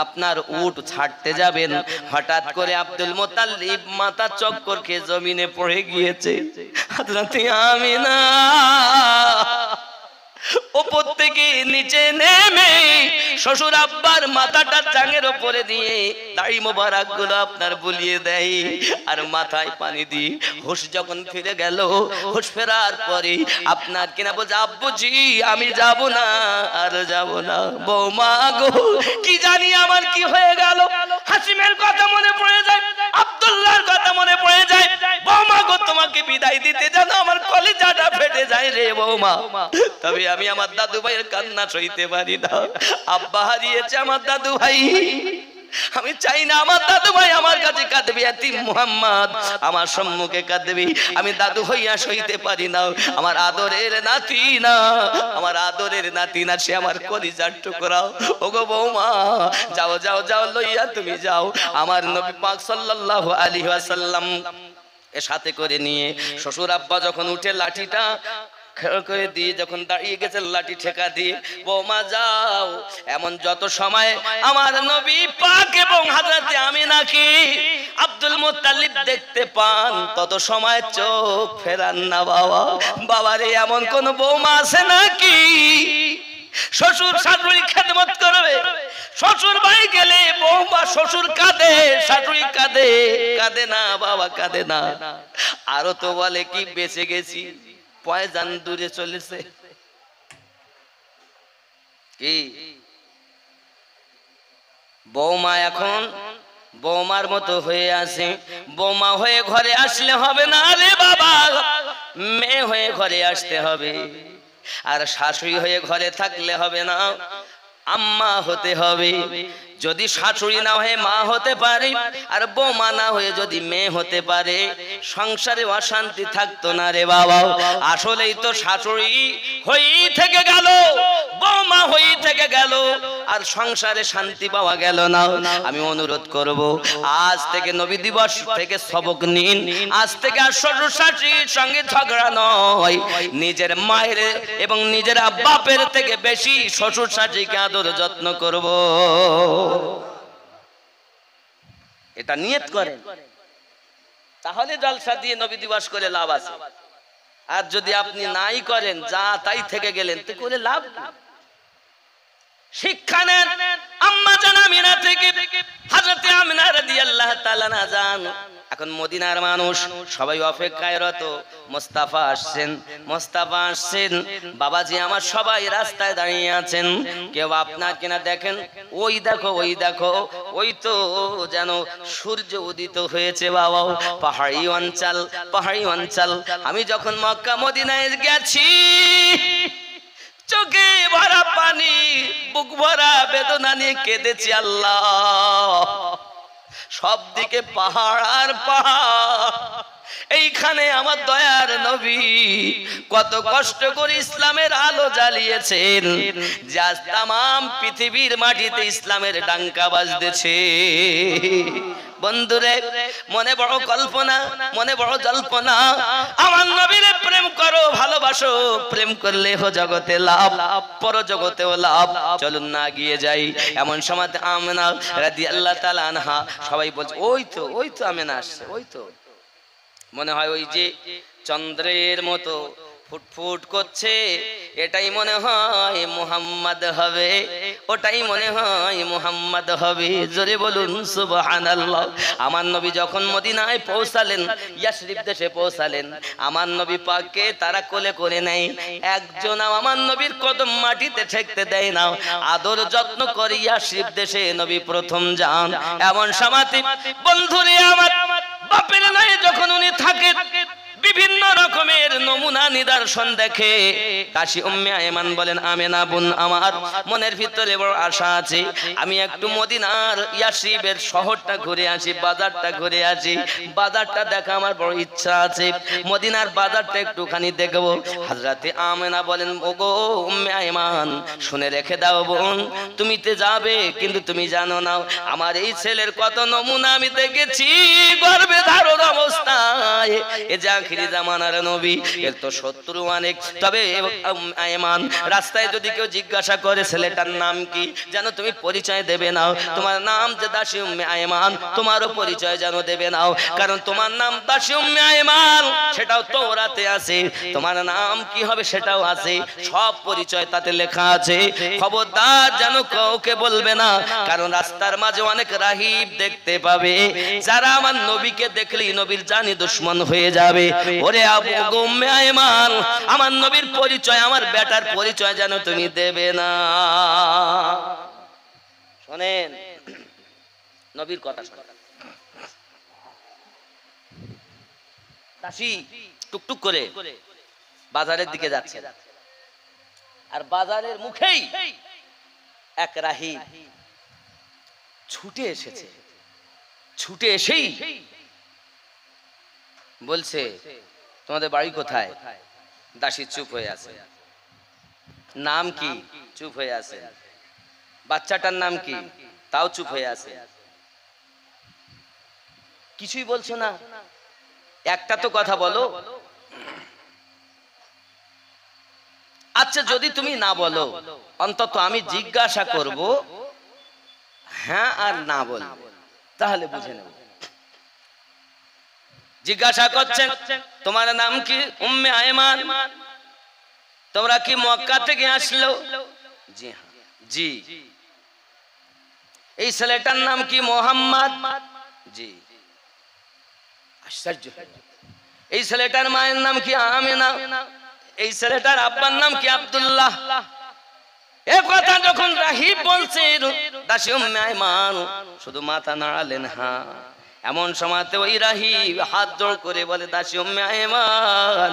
আপনার উট ছাড়তে যাবেন, হঠাৎ করে আব্দুল মুত্তালিব মাথা চক্কর খেয়ে জমিনে পড়ে গিয়েছে। হযরত আমিনা উপর থেকে নিচে নেমে শ্বশুর আব্বার মাথাটা জাঙের উপরে দিয়ে দাড়ি মোবারক গুলো আপনার বুলিয়ে দেয় আর মাথায় পানি দিয়ে হুঁশ যখন ফিরে গেল, হুঁশ ফেরার পরে আপনার কিনা বলছে, আব্বুজি আমি যাব না, আর যাব না। বৌমা গো কি জানি আমার কি হয়ে গেল, হাসিমের কথা মনে পড়ে যায়, আব্দুল্লাহর কথা মনে পড়ে যায়। বৌমা গো তোমাকে বিদায় দিতে জানো আমার কলিজাটা ফেটে যায় রে বৌমা। তবে আমি আমার দাদু ভাইয়ের কান্না সইতে পারি না। আব্বা হারিয়েছে আমার দাদু ভাই, আমি চাই না আমার দাদু ভাই আমার কাছে কাঁদবে, এতিম মুহাম্মদ আমার সম্মুখে কাঁদবে, আমি দাদু হইয়া সইতে পারি না। আমার আদরের নাতি না, আমার আদরের নাতি না, সে আমার কলিজার টুকরা। ওগো বৌমা যাও যাও যাও, লইয়া তুমি যাও। আমার নবী পাক সাল্লাল্লাহু আলাইহি ওয়াসাল্লাম এর সাথে করে নিয়ে শ্বশুর আব্বা যখন উঠে লাঠিটা করে দিয়ে যখন দাঁড়িয়ে গেছে, লাঠি ঠেকা দিয়ে বৌমা যাও। এমন যত সময় আমার নবী পাক এবং হযরতে আমিনাকে আব্দুল মুত্তালিব দেখতে পান, তত সময় চোখ ফেরান না বাবা। বাবারে এমন কোন বৌমা আছে নাকি শ্বশুর শাশুড়ি খেদমত করবে? শ্বশুর বাড়ি গেলে বৌমা শ্বশুর কাঁদে, শাশুড়ি কাঁদে, কাঁদে না বাবা, কাঁদে না। আরো তো বলে কি বেঁচে গেছি, পয়জান দূরে চলেছে। কি বৌমা এখন বৌমার মতো হয়ে আছে। বৌমা হয়ে ঘরে আসলে হবে না রে বাবা, মেয়ে হয়ে ঘরে আসতে হবে। আর শাশুড়ি হয়ে ঘরে থাকলে হবে না, আম্মা হতে হবে। যদি শাশুড়ি না হয়ে মা হতে পারে, আর বৌমা না হয়ে যদি মেয়ে হতে পারে, সংসারে অশান্তি থাকতো না রে বাবা। আসলেই তো শাশুড়ি হয়েই থেকে গেল, বৌমা হয়েই থেকে গেল, আর সংসারে শান্তি পাওয়া গেল না। আমি অনুরোধ করব, আজ থেকে নবী দিবস থেকে সবক নিন। আজ থেকে আর শ্বশুর শাশুড়ির সঙ্গে ঝগড়া নয়, নিজের মায়ের এবং নিজের বাপের থেকে বেশি শ্বশুর শাশুড়িকে আদর যত্ন করব। এটা নিয়ত করেন, তাহলে জলসা দিয়ে নবী দিবস করে লাভ আছে। আর যদি আপনি নাই করেন, যা তাই থেকে গেলেন, তো করে লাভ। শিক্ষা নেন আম্মা জান আমিনা থেকে, হযরত আমিনা রাদিয়াল্লাহু তাআলা না জান। এখন মদিনার মানুষ সবাই অপেক্ষায় রত, মুস্তাফা আসছেন, মুস্তাফা আসছেন। বাবাজি আমার সবাই রাস্তায় দাঁড়িয়ে আছেন, কেউ আপনার কিনা দেখেন, ওই দেখো ওই দেখো, ওই তো যেন সূর্য উদিত হয়েছে বাবা। পাহাড়ি অঞ্চল, পাহাড়ি অঞ্চল। আমি যখন মক্কা মদিনায় গেছি, চোখে ভরা পানি, বুক ভরা বেদনা নিয়ে কেঁদেছি। আল্লাহ, সব দিকে পাহাড় আর পাহাড়, এইখানে আমার দয়ার নবী কত কষ্ট করে ইসলামের আলো জ্বালিয়েছেন, যে আজ তামাম পৃথিবীর মাটিতে ইসলামের ডাঙ্কা বাজতেছে। বন্ধুরে, মনে বড় কল্পনা, মনে বড় জল্পনা। আমার নবীর প্রেম করো, ভালোবাসো। প্রেম করলে হো জগতে লাভ, পর জগতেও লাভ। চলুন না গিয়ে যাই। এমন সময় আমিনা রাদিয়াল্লাহু তাআলা আনহা, সবাই বলছে ওই তো, ওই তো আমিনা আসছে, ওই তো। মনে হয় ওই যে চন্দ্রের মতো ফুটফুট করছে, এটাই মনে হয় মুহাম্মদ হবে, ওটাই মনে হয় মুহাম্মদ হবে। জোরে বলুন সুবহানাল্লাহ। আমার নবী যখন মদিনায় পৌঁছালেন, ইয়াসরিব দেশে পৌঁছালেন, আমার নবী পাককে তারা কোলে করে নেয়। একজন আমার নবীর কদম মাটিতে ঠেকতে দেয় না, আদর যত্ন করে ইয়াসরিব দেশে নবী প্রথম যান। এমন সমাতি বন্ধুরে আমার বাপের নাই যখন উনি থাকেন, বিভিন্ন রকমের নমুনা নিদর্শন দেখে। কাশি উম্মে আয়মান বলেন, আমেনা বোন আমার মনের ভিতরে বড় আশা আছে, আমি একটু মদিনার ইয়াসরিবের শহরটা ঘুরে আসি, বাজারটা ঘুরে আসি, বাজারটা দেখা আমার বড় ইচ্ছা আছে, মদিনার বাজারটা একটুখানি দেখবো। হযরতে আমেনা বলেন, ওগো উম্মে আয়মান, শুনে রেখে দাও বোন, তুমি তো যাবে, কিন্তু তুমি জানো না আমার এই ছেলের কত নমুনা আমি দেখেছি গর্ভে ধারণ অবস্থায়। এ যা আখিরি জামানার নবী, এর তো শত্রু অনেক। তবে আয়মান, রাস্তায় যদি কেউ জিজ্ঞাসা করে ছেলেটার নাম কি, যেন তুমি পরিচয় দেবে না। তোমার নাম যে দাসী উম্মে আয়মান, তোমারও পরিচয় যেন দেবে না, কারণ তোমার নাম দাসী উম্মে আয়মান, সেটাও তাওরাতে আছে। তোমার নাম কি হবে সেটাও আছে, সব পরিচয় তাতে লেখা আছে। খবরদার যেন কাউকে বলবে না, কারণ রাস্তার মাঝে অনেক রাহিব দেখতে পাবে, যারা আমার নবীকে দেখলেই নবীর জানি দুশমন হয়ে যাবে। ওরে আবু উম্মে আয়মান, আমার নবীর পরিচয়, আমার বেটার পরিচয় যেন তুমি দেবে না। শোনেন নবীর কথা শোনেন। দাসী টুকটুক করে বাজারের দিকে যাচ্ছে, আর বাজারের মুখেই এক রাহিব ছুটে এসেছে। ছুটে এসেই বলছে, তোমাদের বাড়ি কোথায়? দাসী চুপ হয়ে আছে। নাম কি? চুপ হয়ে আছে। বাচ্চাটার নাম কি? তাও চুপ হয়ে আছে। কিছুই বলছো না, একটা তো কথা বলো। আচ্ছা যদি তুমি না বলো, অন্তত আমি জিজ্ঞাসা করব, হ্যাঁ আর না বলবো, তাহলে বুঝে নেব। জিজ্ঞাসা করছেন, তোমার নাম কি? উম্মে আয়মান। তোমরা কি মক্কা থেকে আসলো? জি হ্যাঁ। জি। এই ছেলেটার নাম কি? মোহাম্মদ। জি। আশ্চর্য। এই ছেলেটার মায়ের নাম কি? আমিনা। এই ছেলেটার আব্বার নাম কি? আব্দুল্লাহ। এ কথা যখন রাহিব বলছে, দাসী উম্মে আয়মান শুধু মাথা নাড়ালেন। হ্যাঁ। এমন সময়তে ওই রাহিব হাত জোড় করে বলে, দাসী উম্মে আয়মান,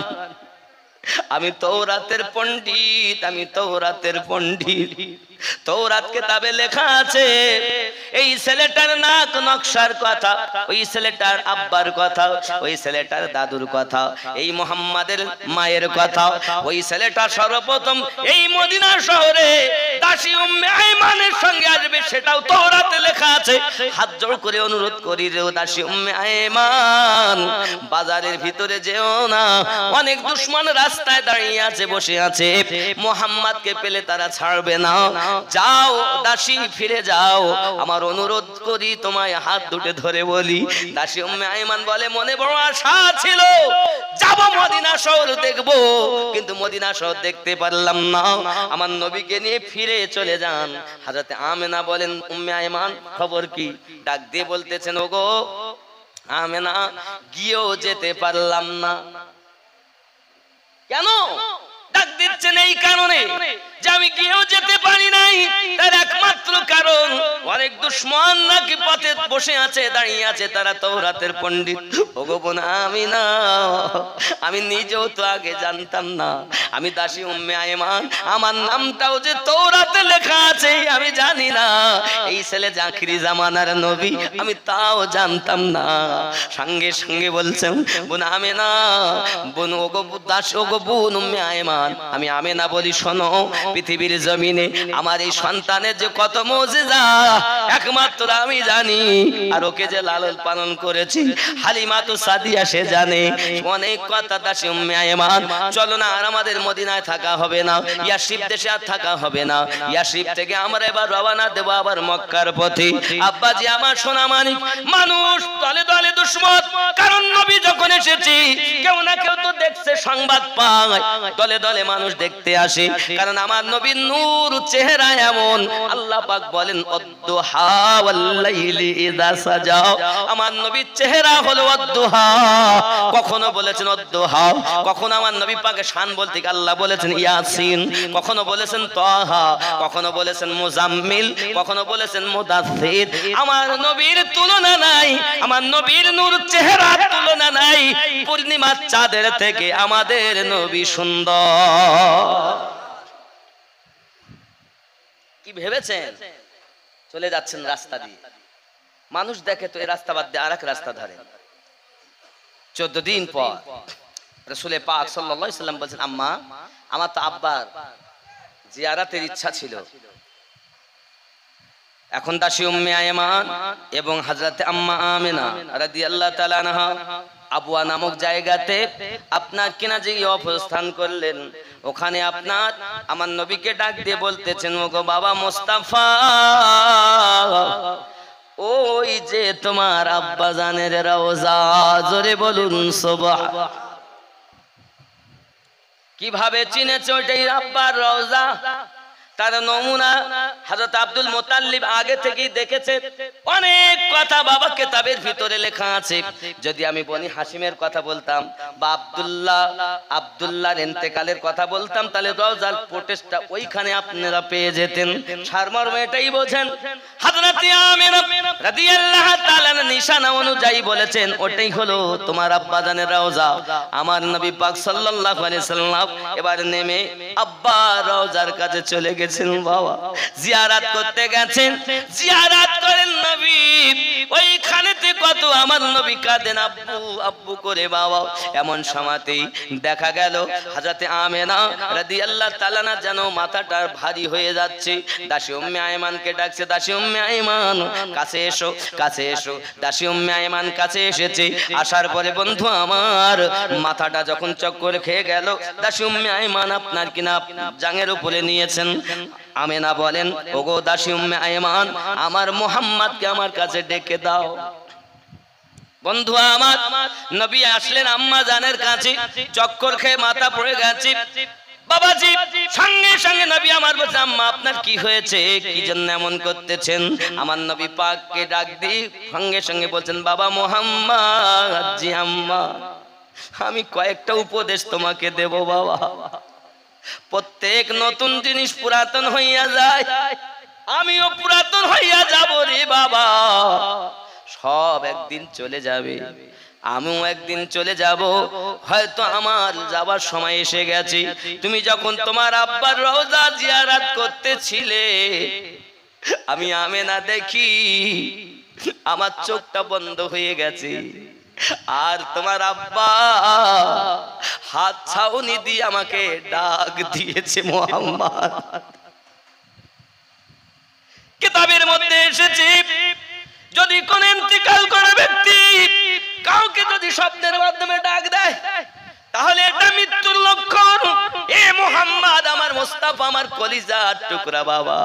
আমি তাওরাতের পণ্ডিত, আমি তাওরাতের পণ্ডিত। তাওরাত কিতাবে লেখা আছে, এই ছেলেটার নাক নকশার কথা, ওই ছেলেটার আব্বার কথা, ওই ছেলেটার দাদুর কথা, এই মুহাম্মাদের মায়ের কথা, ওই ছেলেটা সর্বপ্রথম এই মদিনা শহরে দাসী উম্মে আয়মানের সঙ্গে আসবে, সেটাও তাওরাতে লেখা আছে। হাত জোড় করে অনুরোধ করি রে দাসী উম্মে আয়মান, বাজারের ভিতরে যেও না, অনেক দুশমন রাস্তায় দাঁড়িয়ে আছে, বসে আছে, মুহাম্মাদকে পেলে তারা ছাড়বে না। যাও দাসী, ফিরে যাও, আমার অনুরোধ করি, তোমায় হাত দুটো ধরে বলি। দাসী উম্মে আয়মান বলে, মনে বড় আশা ছিল যাব মদিনা শহর দেখব, কিন্তু মদিনা শহর দেখতে পারলাম না, আমার নবীকে নিয়ে ফিরে চলে যান। হযরত আমেনা বলেন, উম্মে আয়মান খবর কি? ডাক দিয়ে বলতেছেন, ওগো আমেনা, গিয়েও যেতে পারলাম না। কেন ডাক দিচ্ছেন? এই কারণে যে আমি গিয়েও যেতে পারি নাই, তার একমাত্র কারণ অনেক দুশমন নাকি পথে বসে আছে, দাঁড়িয়ে আছে, তারা তাওরাতের পণ্ডিত। ওগো বোন আমিনা, আমি নিজেও তো আগে জানতাম না, আমি দাসী উম্মে আয়মান, আমার নামটাও যে তাওরাতে লেখা আছে আমি জানি না, এই ছেলে যে আখিরি জামানার নবী আমি তাও জানতাম না। সঙ্গে সঙ্গে বলছেন, বোন আমিনা, বোন ওগো দাস, ওগো বোন উম্মে আয়মান, আমি আমিনা বলি, শোনো, পৃথিবীর জমিনে আমার এই সন্তানের যে কত মুজিজা একমাত্র আমি জানি, আর ওকে যে লালন পালন করেছি হালিমা তো সাদিয়া সে জানে অনেক কথা। দাসী উম্মে আয়মান, চলো না, আর আমাদের মদিনায় থাকা হবে না, ইয়াসরিব দেশে আর থাকা হবে না, ইয়াসরিব থেকে আমরা এবার রওনা দেব আবার মক্কার পথে। আব্বাজি আমার সোনা মানিক, মানুষ দলে দলে দুশমন, কারণ নবী যখন এসেছি কেউ না কেউ তো দেখছে, সংবাদ পায়, দলে দলে মানুষ দেখতে আসে, কারণ আমার নবীর নূর চেহারা এমন। আল্লাহ পাক বলেন, অদ্দুহা ওয়াল লাইলি ইযা সাজা, আমার নবীর চেহারা হলো অদ্দুহা। কখনো বলেছেন অদ্দুহা, কখনো আমার নবী পাকের শান বলতে আল্লাহ বলেছেন ইয়াসিন, কখনো বলেছেন তাহা, কখনো বলেছেন মুজাম্মিল, কখনো বলেছেন মুদাথ্থির। আমার নবীর তুলনা নাই, আমার নবীর নূর চেহারার তুলনা নাই, পূর্ণিমার চাঁদের থেকে আমাদের নবী সুন্দর। কি ভেবেছেন? চলে যাচ্ছেন রাস্তা দিয়ে, মানুষ দেখে তো এই রাস্তা বাদ দিয়ে আরেক রাস্তা ধরে। 14 দিন পর রাসূল পাক সাল্লাল্লাহু আলাইহি সাল্লাম বলেন, আম্মা, আমার তো আব্বার জিয়ারাতের ইচ্ছা ছিল। এখন দাসী উম্মে আয়মান এবং হযরত আম্মা আমিনা রাদিয়াল্লাহু তাআলা আনহা আবুয়া নামক জায়গাতে আপনার কিনা যে অবস্থান করলেন, ওখানে আপনার আমার নবীকে ডাক দিয়ে বলতেছেন, ওগো বাবা মোস্তাফা, ওই যে তোমার আব্বা জানের রওজা, জোরে বলুন সুবহান। কিভাবে চিনেছে ওইটাই আব্বার রওজা? তার নমুনা হযরত আব্দুল মুত্তালিব আগে থেকেই দেখেছে। অনেক কথা বাবা কিতাবের ভিতরে লেখা আছে। যদি আমি বনি হাশিমের কথা বলতাম বা আব্দুল্লাহর ইন্তেকালের কথা বলতাম, তাহলে রওজার প্রোটেস্টটা ওইখানে আপনারা পেয়ে যেতেন। সারমর্ম এটাই বোঝেন। হযরত আমিনা রাদিয়াল্লাহু তাআলা নিশানা অনুযায়ী বলেছেন, ওটাই হলো তোমার আব্বা জানের রওজা। আমার নবী পাক সাল্লাল্লাহু আলাইহি সাল্লাম এবার নেমে আব্বা রওজার কাছে চলে গেছেন। বাবা জিয়ারত করতে গেছেন, জিয়ারত করেন নবী। ওইখানেতে কত আমার নবী কাঁদেন আব্বু আব্বু করে বাবা। এমন সময়তেই দেখা গেল হযরত আমেনা রাদিয়াল্লাহু তাআলা না যেন মাথাটা ভারী হয়ে যাচ্ছে। দাসী উম্মে আয়মানকে ডাকছে, দাসী উম্মে আয়মান কাছে এসো, কাছে এসো। দাসী উম্মে আয়মান কাছে এসেছে। আসার পরে বন্ধু আমার মাথাটা যখন চক্কর খেয়ে গেল, দাসী উম্মে আয়মান আপনার কিনা জাঙের উপরে নিয়েছেন। আমেনা বলেন, ওগো দাসী উম্মে আয়মান, আমার মুহাম্মদকে আমার কাছে ডেকে দাও। বন্ধু আমার নবী আসলেন আম্মা জানের কাছে, চক্কর খেয়ে মাথা পড়ে গেছে। বাবাজি সঙ্গে সঙ্গে নবী আমার বলছে, আম্মা আপনার কি হয়েছে, কি জন্য এমন করতেছেন? আমার নবী পাককে ডাক দিয়ে সঙ্গে সঙ্গে বলছেন, বাবা মুহাম্মদ, জি আম্মা, আমি কয়েকটা উপদেশ তোমাকে দেব বাবা। প্রত্যেক নতুন জিনিস পুরাতন হইয়া যায়, আমিও পুরাতন হইয়া যাব রে বাবা। সব একদিন চলে যাবে, আমিও একদিন চলে যাব। হয়তো আমার যাবার সময় এসে গেছে। তুমি যখন তোমার আব্বার রওজা জিয়ারত করতেছিলে, আমি আমেনা দেখি আমার চোখটা বন্ধ হয়ে গেছে। আর তোমার আব্বা হাত ছাউনি দিয়ে আমাকে ডাক দিয়েছে মুহাম্মদ। কিতাবের মধ্যে এসেছে, যদি কোন ইন্তিকাল করা ব্যক্তি কাউকে যদি শব্দের মাধ্যমে ডাক দেয়, তাহলে এটা মৃত্যুর লক্ষণ। এ মুহাম্মদ, আমার মুস্তাফা, আমার কলিজার টুকরা বাবা,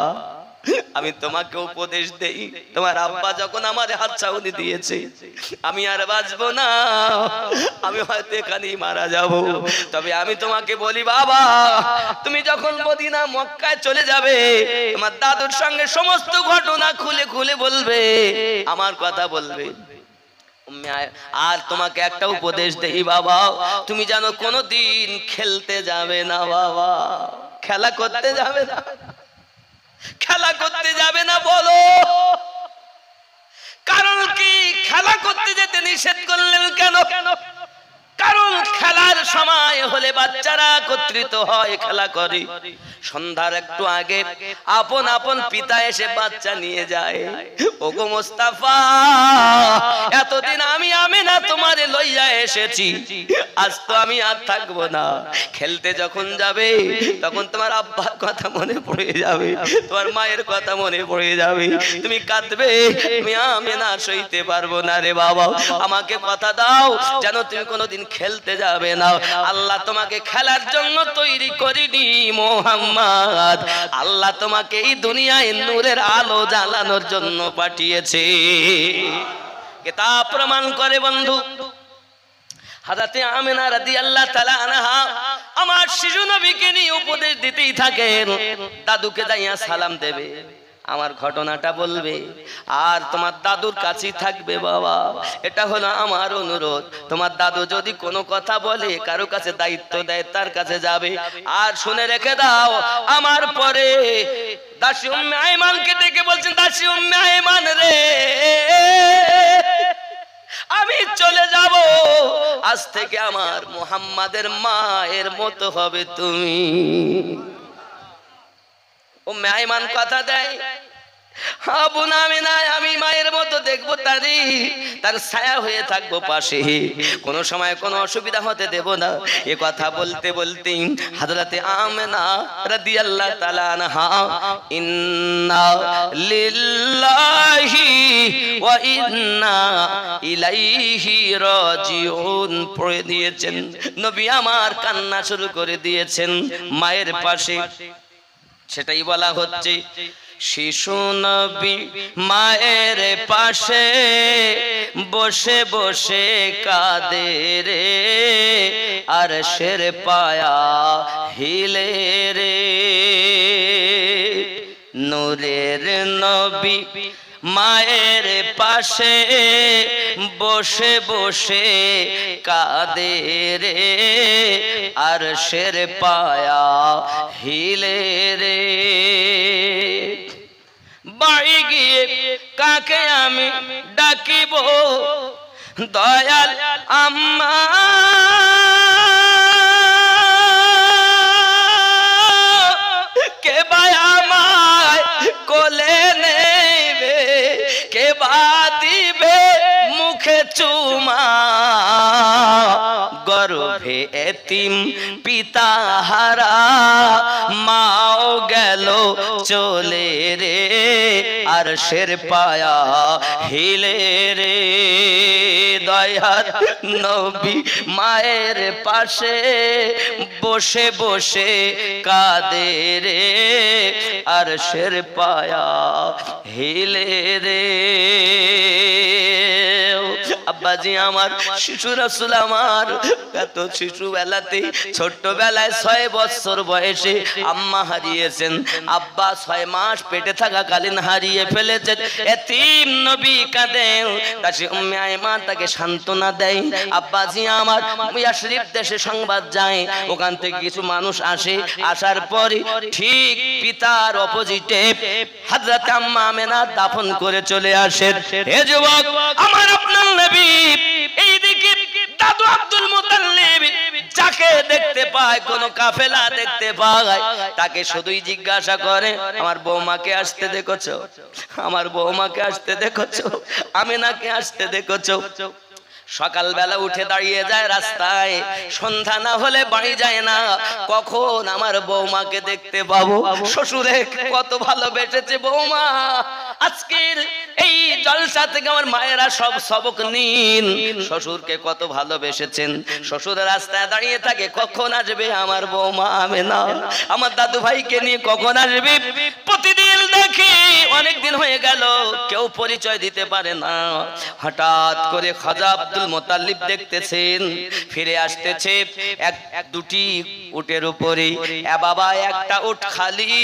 আমি তোমাকে উপদেশ দেই, তোমার আব্বা যখন আমার হাত ছাউনি দিয়েছে, আমি আর বাঁচবো না, আমি হয়তো এখানেই মারা যাব। তবে আমি তোমাকে বলি বাবা, তুমি যখন মদিনা মক্কায় চলে যাবে, তোমার দাদুর সঙ্গে সমস্ত ঘটনা খুলে খুলে বলবে, আমার কথা বলবে। আর তোমাকে একটা উপদেশ দেই বাবা, তুমি জানো কোনোদিন খেলতে যাবে না বাবা, খেলা করতে যাবে না, খেলা করতে যাবে না। বলো কারণ কি? খেলা করতে যেতে নিষেধ করলেন কেন? কারণ খেলার সময় হলে বাচ্চারা একত্রিত হয়, খেলা করে। সন্ধ্যার একটু আগে আপন আপন পিতা এসে বাচ্চা নিয়ে যায়। ওগো মোস্তাফা, এতদিন আমি আমেনা তোমারে লইয়া এসেছি, আজ তো আমি আর থাকবো না। খেলতে যখন যাবে তখন তোমার আব্বার কথা মনে পড়ে যাবে, তোমার মায়ের কথা মনে পড়ে যাবে, তুমি কাঁদবে। আমি আমেনা সইতে পারবো না রে বাবা, আমাকে কথা দাও যেন তুমি কোনোদিন খেলতে যাবে না। আল্লাহ তোমাকে খেলার জন্য তৈরি করিনি মুহাম্মদ, আল্লাহ তোমাকে এই দুনিয়ায় নূরের আলো জ্বালানোর জন্য পাঠিয়েছে। কিতাব প্রমাণ করে বন্ধু। হযরত আমিনা রাদিয়াল্লাহু তাআলা আনহা আমার শিশু নবীকে নিয়ে উপদেশ দিতেই থাকেন। দাদুকে যাইয়া সালাম দেবে, আমার ঘটনাটা বলবে, আর তোমার দাদুর কাছেই থাকবে বাবা। এটা হলো আমার অনুরোধ। তোমার দাদু যদি কোনো কথা বলে, কারো কাছে দায়িত্ব দেয়, তার কাছে যাবে। আর শুনে রেখে দাও, আমার পরে দাসী উম্মে আয়মানকে ডেকে বলছেন, দাসী উম্মে আয়মান রে, আমি চলে যাব, আজ থেকে আমার মুহাম্মাদের মায়ের মতো হবে তুমি। উম্মে আয়মান কথা দেয়, আবু নামিনা, আমি মায়ের মতো দেখবো তারি, তার ছায়া হয়ে থাকবো পাশে, কোন সময় কোনো অসুবিধা হতে দেব না। এ কথা বলতে বলতে হযরতে আমিনা রাদিয়াল্লাহু তাআলা আনহা ইন্না লিল্লাহি ওয়া ওয়া ইন্না ইলাইহি রাজিউন পড়ে দিয়েছেন। নবী আমার কান্না শুরু করে দিয়েছেন মায়ের পাশে। সেটাই বলা হচ্ছে শিশু নবী মায়ের পাশে বসে বসে কাঁদে রে, আরশের পায়া হিলে রে। নূরের নবী মায়ের পাশে বসে বসে কাঁদে রে, আরশের পায়া হিলে রে। বাড়ি গিয়ে কাকে আমি ডাকিব দয়াল আম্মা, কে বা আমায় কোলে নেবে, কে বা দিবে মুখে চুমা। গর্ভে এতিম পিতা হারা মাও গেল চলে রে, আরশের পায়া হিলে রে। দয়ার নবী মায়ের পাশে বসে বসে কাঁদে রে, আরশের পায়া হিলে রে। আব্বাজি আমার, শিশু রাসূল আমার এত শিশু বেলাতে ছোট্টবেলায় 6 বছর বয়সে আম্মা হারিয়েছেন, আব্বা 6 মাস পেটে থাকাকালীন হারিয়ে ফেলেছেন। এতিম নবী কাঁদেন, কাছে উম্মে আইমান তাকে সান্ত্বনা দেয়। আব্বাজি আমার ইয়াসরিব দেশে সংবাদ যায়, ওখান থেকে কিছু মানুষ আসে, আসার পরে ঠিক পিতার অপোজিটে হযরত আম্মা আমেনা দাফন করে চলে আসেন। হে যুবক আমার, আপনার নবী এইদিকে দাদু আব্দুল মুতাল্লিব যাকে দেখতে পায়, কোন কাফেলা দেখতে পায়, তাকে শুধুই জিজ্ঞাসা করে আমার বৌমাকে আসতে দেখেছো, আমার বৌমাকে আসতে দেখেছো, আমিনাকে আসতে দেখেছো। সকালবেলা উঠে দাঁড়িয়ে যায় রাস্তায়, সন্ধ্যা না হলে বাড়ি যায় না, কখন আমার বৌমাকে দেখতে পাবো। শ্বশুরে কত ভালোবেসেছে বৌমা, আজকের এই জলসা থেকে আমার মায়েরা সব সবক নিন। শ্বশুরকে কত ভালোবেসেছেন, শ্বশুরের রাস্তায় দাঁড়িয়ে থাকে কখন আসবে আমার বৌমা আমেনা, আমার দাদু ভাইকে নিয়ে কখন আসবে। প্রতিদিন দেখি অনেকদিন হয়ে গেল কেউ পরিচয় দিতে পারে না। হঠাৎ করে খাজা আব্দুল মুতাল্লিব দেখতেছেন ফিরে আসতেছে এক দুটি উটের উপরে। এ বাবা, একটা উট খালি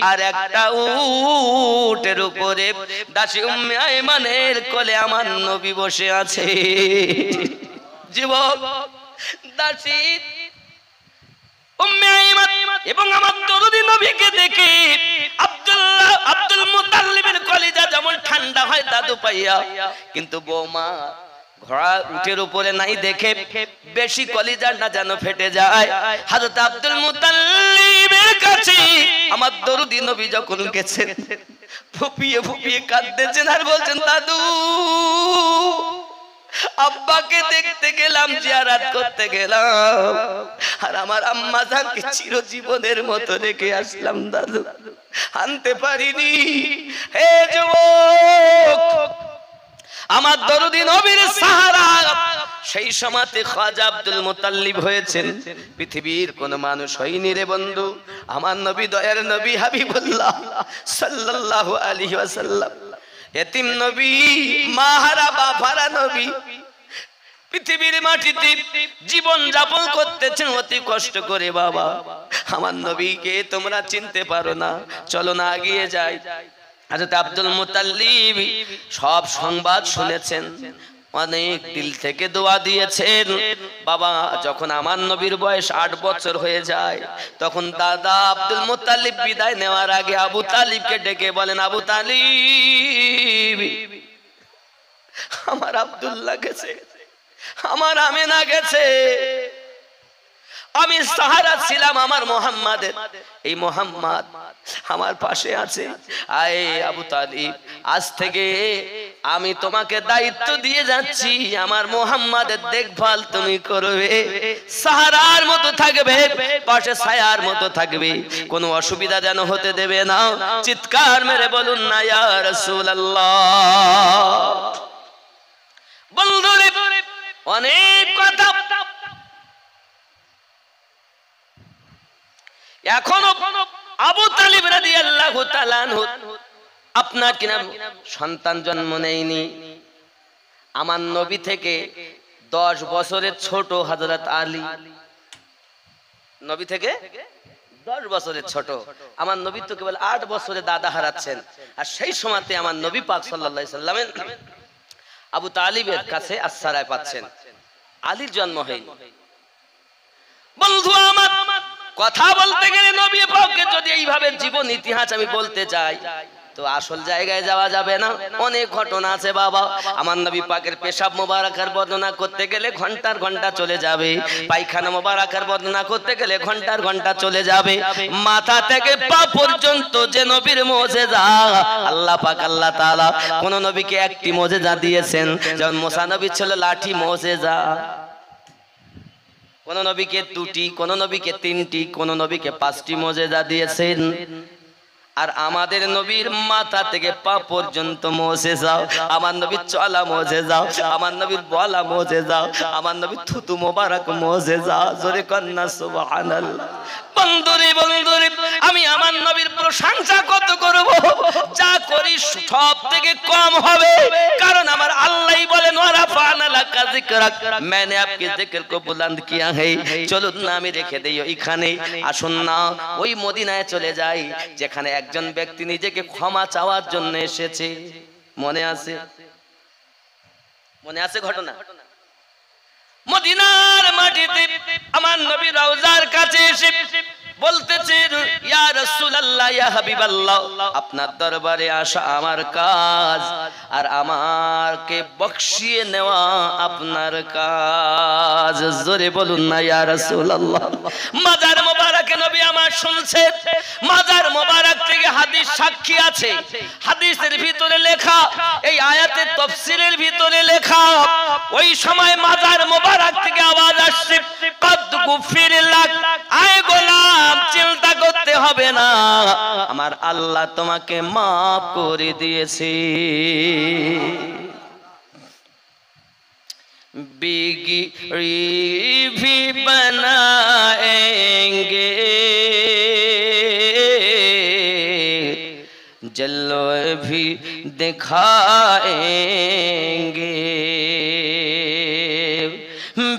আর একটা উটের উপরে দাসী উম্মে আইমানের কোলে আমার নবী বসে আছে। যুবক দাসী উম্মে আইমান এবং আমার দরদি নবীকে দেখে আব্দুল মুতাল্লিবের কলিজা যেমন ঠান্ডা হয় দাদু পাইয়া, কিন্তু বৌমা ঘোড়া উটের উপরে নাই দেখে বেশি কলিজা না যেন ফেটে যায়। হযরত আব্দুল মুতাল্লিবের কাছে আমার দরদি নবী যখন গেছেন, ফুপিয়ে ফুপিয়ে কাঁদতেছেন আর বলছেন, দাদু আব্বাকে দেখতে গেলাম, জিয়ারত করতে গেলাম, আর আমার আম্মা জানকে চিরজীবনের মতো রেখে আসলাম দাদু, আনতে পারিনি। হে যুবক, আমার দরদি নবীর সাহারা সেই সময়তে খাজা আব্দুল মুতাল্লিব হয়েছেন, পৃথিবীর কোন মানুষ হয়নি রে বন্ধু। আমার নবী, দয়ার নবী হাবিবুল্লাহ সাল্লাল্লাহু আলাইহি ওয়াসাল্লাম, এতিম নবী, মাহারা বাফারা নবী, পৃথিবীর মাটিতে জীবন যাপন করতেছেন অতি কষ্ট করে। বাবা, আমার নবীকে তোমরা চিনতে পারো না, চলো না এগিয়ে যাই। হযরত আব্দুল মুতাল্লিব সব সংবাদ শুনেছেন, অনেক দিল থেকে দোয়া দিয়েছেন। বাবা, যখন আমার নবীর বয়স 8 বছর হয়ে যায়, তখন দাদা আব্দুল মুতাল্লিব বিদায় নেওয়ার আগে আবু তালিবকে ডেকে বলেন, আবু তালিব, আমার আব্দুল্লাহ গেছে, আমার আমেনা গেছে, আমি সাহারা ছিলাম আমার মোহাম্মদের, এই মোহাম্মদ আমার পাশে আছে। আয় আবু তালিব, আজ থেকে আমি তোমাকে দায়িত্ব দিয়ে যাচ্ছি, আমার মুহাম্মাদের দেখভাল তুমি করবে, সাহারার মতো থাকবে, পাশে ছায়ার মতো থাকবে, কোনো অসুবিধা যেন হতে দেবে না। চিৎকার মেরে বলুন না ইয়া রাসূলুল্লাহ। বন্ধুরে অনেক কথা এখনো আবু তালিব রাদিয়াল্লাহু তাআলা আনহু আপনার কিনা সন্তান জন্ম নেয়নি। আমার নবী থেকে 10 বছরের ছোট হযরত আলী, নবী থেকে 10 বছরের ছোট। আমার নবী তো কেবল 8 বছরে দাদা হারাচ্ছেন, আর সেই সময়তে আমার নবী পাক সাল্লাল্লাহু আলাইহি সাল্লামের আবু তালিবের কাছে আশ্রয় পাচ্ছেন, আলীর জন্ম হয়নি। বন্ধু আমার, কথা বলতে গেলে নবী পাককে যদি এইভাবে জীবন ইতিহাস আমি বলতে চাই তো আসল জায়গায় যাওয়া যাবে না। অনেক ঘটনা আছে বাবা। আমার নবী পাকের পেশাব মোবারকের বর্ণনা করতে গেলে ঘন্টার ঘন্টা চলে যাবে, পায়খানা মোবারকের বর্ণনা করতে গেলে ঘন্টার ঘন্টা চলে যাবে। মাথা থেকে পা পর্যন্ত যে নবীর মুজিজা, আল্লাহ পাক আল্লাহ তাআলা কোন নবীকে একটি মুজিজা দিয়েছেন, যেমন মুসা নবী ছিল লাঠি মুজিজা, কোন নবীকে 2টি, কোন নবীকে 3টি, কোন নবীকে 5টি মুজিজা দিয়েছেন। আর আমাদের নবীর মাথা থেকে পা পর্যন্ত মুজিজা, আমার নবীর চলা মুজিজা, আমার নবীর বলা মুজিজা, আমার নবীর থুতু মোবারক মুজিজা। জোরে কন্না সুবহানাল্লাহ। বন্ধুরে বন্ধুরে, আমি আমার নবীর প্রশংসা কত করব, যা করি সব থেকে কম হবে, কারণ আমার আল্লাহই বলেন ওয়ারাফানা লাকা যিকরাক, मैंने आपके जिक्र को बुलंद किया है। চলুন না আমি রেখে দেই ওইখানে, আসুন না ওই মদিনায় চলে যাই যেখানে একজন ব্যক্তি নিজেকে ক্ষমা চাওয়ার জন্য এসেছে। মনে আছে? মনে আছে ঘটনা? মদিনার মাটিতে আমার নবী রওজার কাছে এসে বলতেছে, ইয়া রাসূলুল্লাহ, ইয়া হাবিবাল্লাহ, আপনার দরবারে আসা আমার কাজ, আর আমাকে বখশিয়ে নেওয়া আপনার কাজ। জোরে বলুন না ইয়া রাসূলুল্লাহ। মাজার মোবারকে নবী আমার শুনছে, মাজার মোবারক থেকে হাদিস সাক্ষী আছে, হাদিসের ভিতরে লেখা, এই আয়াতের তাফসীরের ভিতরে লেখা, ওই সময় মাজার মোবারক থেকে আওয়াজ আসছে, কদ গুফির লাক, আয় গোলাম চিন্তা করতে হবে না, আমার আল্লাহ তোমাকে মাফ করে দিয়েছে। बिगड़ी भी बनाएंगे, जलवे भी दिखाएंगे,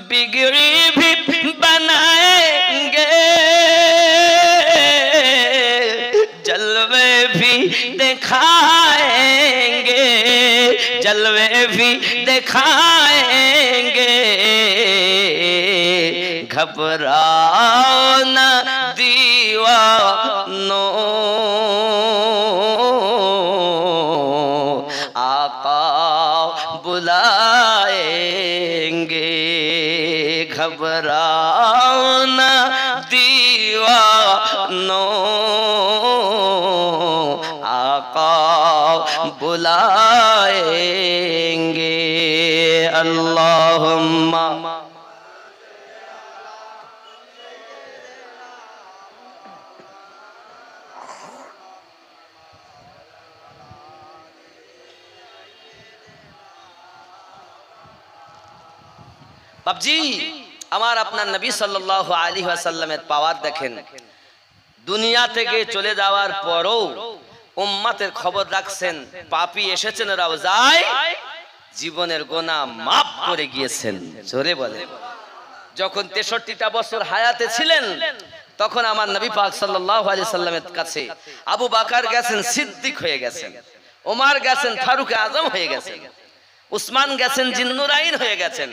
बिगड़ी भी बनाएंगे, जलवे भी दिखाएंगे, जलवे भी दिखाएंगे, घबराओ ना दीवानो, आका बुलाएंगे, घबराओ ना दीवानो, आका बुलाएंगे। अल्लाहुम्मा বাবজি, আমার আপনার নবী সাল্লাল্লাহু আলাইহি ওয়াসাল্লামের পাওয়ার দেখেন। দুনিয়া থেকে চলে যাওয়ার পরও উম্মতের খবর রাখছেন, পাপী এসেছেন রওজায়, জীবনের গুনাহ মাফ করে গিয়েছেন। জোরে বলে। যখন 63টা বছর হায়াতে ছিলেন তখন আমার নবী পাক সাল্লাল্লাহু আলাইহি সাল্লামের কাছে আবু বকর গেছেন, সিদ্দিক হয়ে গেছেন, ওমর গেছেন, ফারুক আজম হয়ে গেছেন, উসমান গেছেন, জিন্নুরাইন হয়ে গেছেন,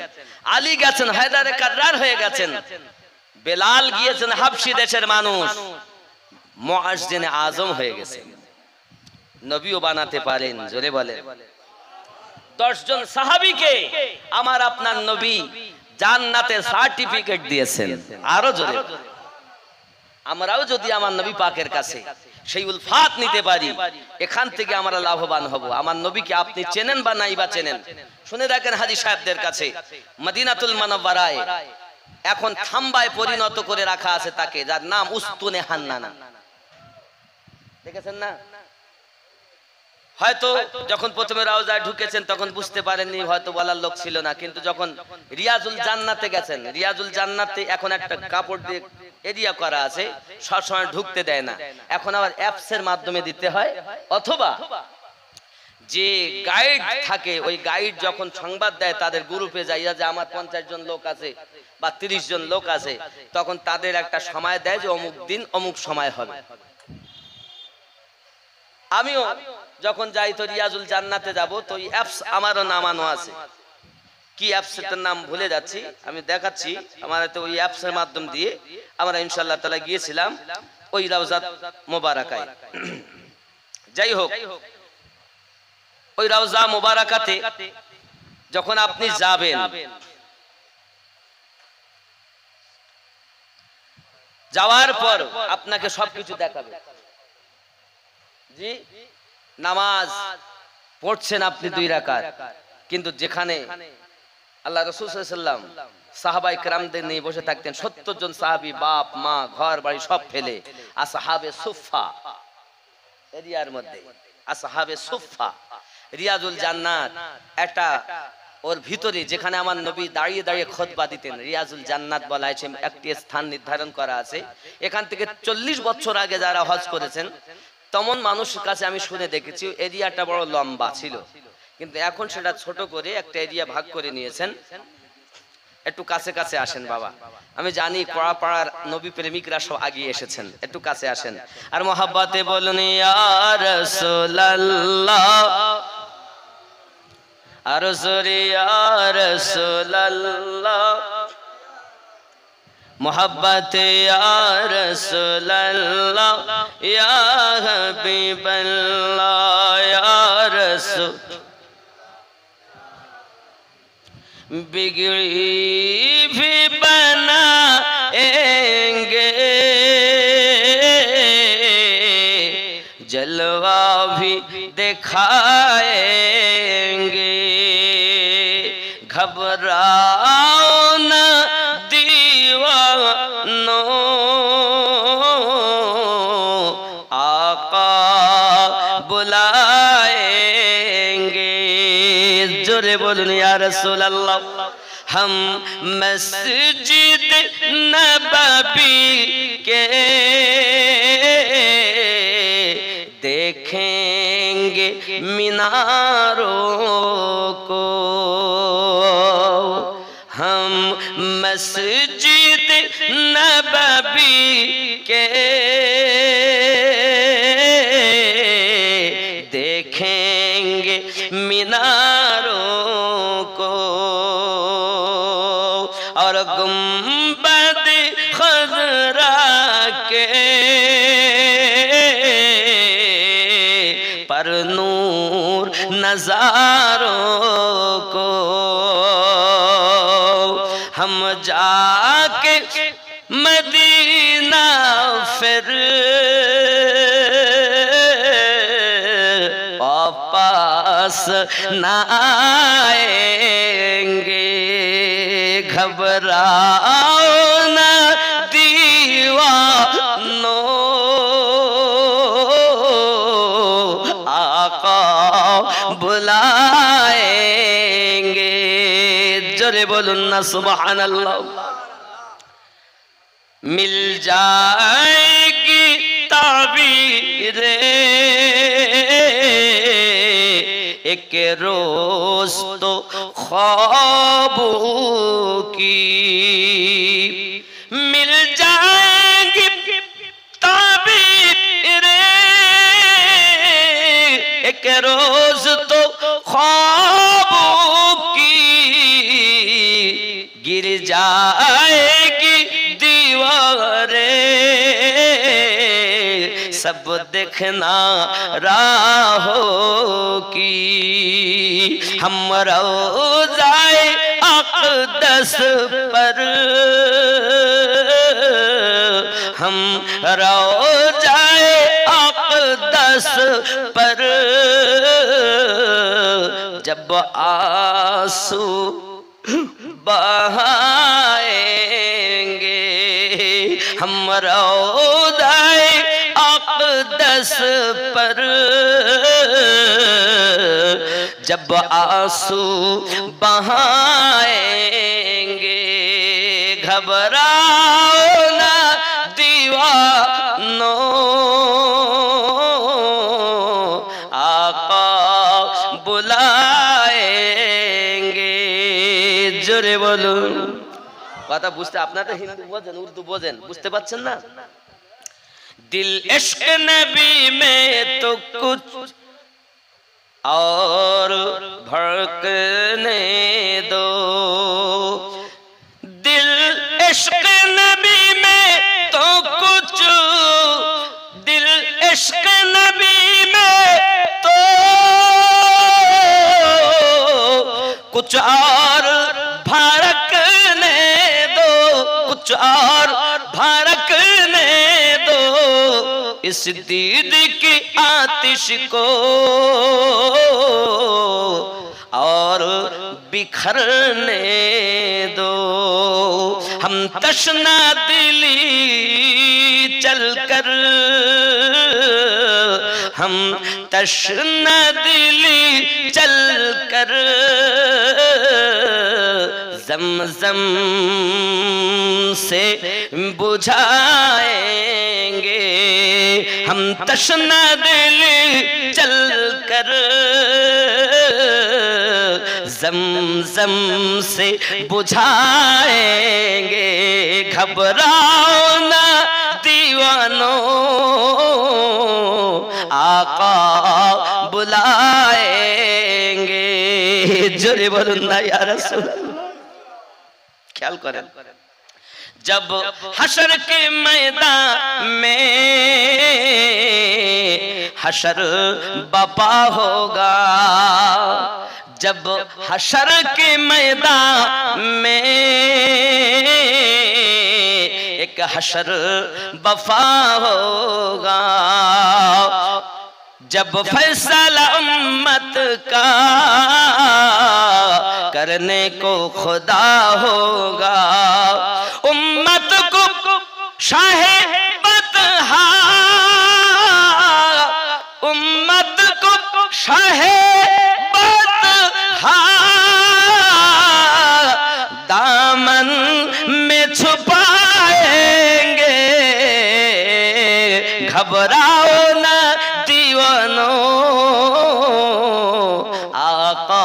আলী গেছেন, হায়দারে কাররার হয়ে গেছেন, বেলাল গিয়েছেন, হাবশি দেশের মানুষ, মুয়াজ্জিনে আজম হয়ে গেছেন, নবীও বানাতে পারেন। জোরে বলে। 10 জন সাহাবীকে আমার আপনার নবী জান্নাতের সার্টিফিকেট দিয়েছেন। আরো জোরে। আমরাও যদি আমার নবী পাকের কাছে সেই উলফাত নিতে পারি, এখান থেকে আমরা লাভবান হব। আমার নবীকে আপনি চেনেন বা নাই বা চেনেন, শুনে রাখেন হাজী সাহেবদের কাছে, মদিনাতুল মুনাওয়ারায় এখন থাম্বায় পরিণত করে রাখা আছে তাকে, যার নাম উস্তুনে হান্নানা। দেখেছেন না? হয়তো যখন প্রথমে রওজায় ঢুকেছেন তখন বুঝতে পারেননি, হয়তো বলার লোক ছিল না, কিন্তু যখন রিয়াজুল জান্নাতে গেছেন, রিয়াজুল জান্নাতে এখন একটা কাপড় দিয়ে এরিয়া করা আছে, সবসময় ঢুকতে দেয় না, এখন আবার অ্যাপসের মাধ্যমে দিতে হয়, অথবা যে গাইড থাকে ওই গাইড যখন সংবাদ দেয় তাদের গ্রুপে যাইয়া যে আমার 50 জন লোক আছে বা 30 জন লোক আছে, তখন তাদের একটা সময় দেয় যে অমুক দিন অমুক সময় হবে। আমিও যখন যাই তো রিয়াজুল জান্নাতে যাব, তো এই অ্যাপস আমারও নামানো আছে, কি অ্যাপসটার নাম ভুলে যাচ্ছি, আমি দেখাচ্ছি। আমার তো ওই অ্যাপসের মাধ্যম দিয়ে আমরা ইনশাআল্লাহ তাআলা গিয়েছিলাম ওই রওজা মোবারকায়। যাই হোক, ওই রওজা মোবারকাতে যখন আপনি যাবেন, যাওয়ার পর আপনাকে সবকিছু দেখাবে। জি, নামাজ পড়ছেন আপনি 2 রাকাত, কিন্তু যেখানে আল্লাহ রাসূল সাল্লাল্লাহু আলাইহি ওয়াসাল্লাম সাহাবায়ে কেরামদের নিয়ে বসে থাকতেন, 70 জন সাহাবী, বাপ মা ঘর বাড়ি সব ফেলে আসহাবে সুফফা এরিয়ার মধ্যে, আসহাবে সুফফা রিয়াজুল জান্নাত একটা ওর ভিতরে, যেখানে আমার নবী দাঁড়িয়ে দাঁড়িয়ে খুতবা দিতেন, রিয়াজুল জান্নাত বলা আছে, একটি স্থান নির্ধারণ করা আছে। এখান থেকে 40 বছর আগে যারা হজ করেছেন তেমন মানুষের কাছে আমি শুনে দেখেছি এরিয়াটা বড় লম্বা ছিল, কিন্তু এখন সেটা ছোট করে একটা এরিয়া ভাগ করে নিয়েছেন। একটু কাছে কাছে আসেন বাবা, আমি জানি কড়াপাড়ার নবী প্রেমিকরা সব আগিয়ে এসেছেন, একটু কাছে আসেন আর মোহাব্বতে বলুন ইয়া রাসূলুল্লাহ, আর জোরে ইয়া রাসূলুল্লাহ, মোহাব্বতে ইয়া রাসূলুল্লাহ, ইয়া হাবিবাল্লাহ, ইয়া রাসূল बिगड़ी भी बनाएंगे, जलवा भी दिखाएंगे, घबराओ न दीवानों, आका बुलाएंगे। जोरे बोलूं या रसूल अल्लाह, हम मस्जिद नबवी के देखेंगे मीनारों को, हम मस्जिद नबवी के देखेंगे मीनारों को, और गुंबद खजरा के पर नूर नजारों को, हम जाके मदीना फिर वापस न आएंगे, घबराओ न दीवानों, आका बुलाएंगे। जोरे बोलूं ना सुबहानल्लाह। मिल जाएगी ताबीरे एक रोज तो ख्वाबों की, मिल जाएगी ताबीरे एक रोज तो ख्वाबों की, गिर जाएगी दीवारें सब देखना राहों की, हम रोज़ाए अक़दस पर, हम रोज़ाए दस पर जब आंसू बहाएंगे हम रौदाए अक़दस पर जब आंसू बहाएंगे घबराओ ना दीवानों आका बुलाएंगे जोरे बोलो কথা বুঝতে আপনারা তো হিন্দি বোঝেন উর্দু বোঝেন বুঝতে পারছেন না दिल इश्क नबी में तो कुछ और भड़कने दो दिल इश्क नबी में तो कुछ दिल इश्क नबी में तो कुछ और भड़कने दो कुछ और भड़कने दो इस दीद की आतिश को और बिखरने दो हम तशना दिली चलकर हम तशना दिली चलकर ज़मज़म से बुझाएंगे हम तशना दिल चलकर ज़मज़म से बुझाएंगे घबराओ ना दीवानों आका बुलाएंगे जोरे बोलूं ना या रसूल ख्याल करें जब हशर के मैदान में हशर बपा होगा जब हशर के मैदान में एक हशर बफा होगा जब फैसला उम्मत का करने को खुदा होगा उम्मत को शाहे बतहा उम्मत को शाहे बतहा दामन में छुपाएंगे घबराओ ना दीवानों आका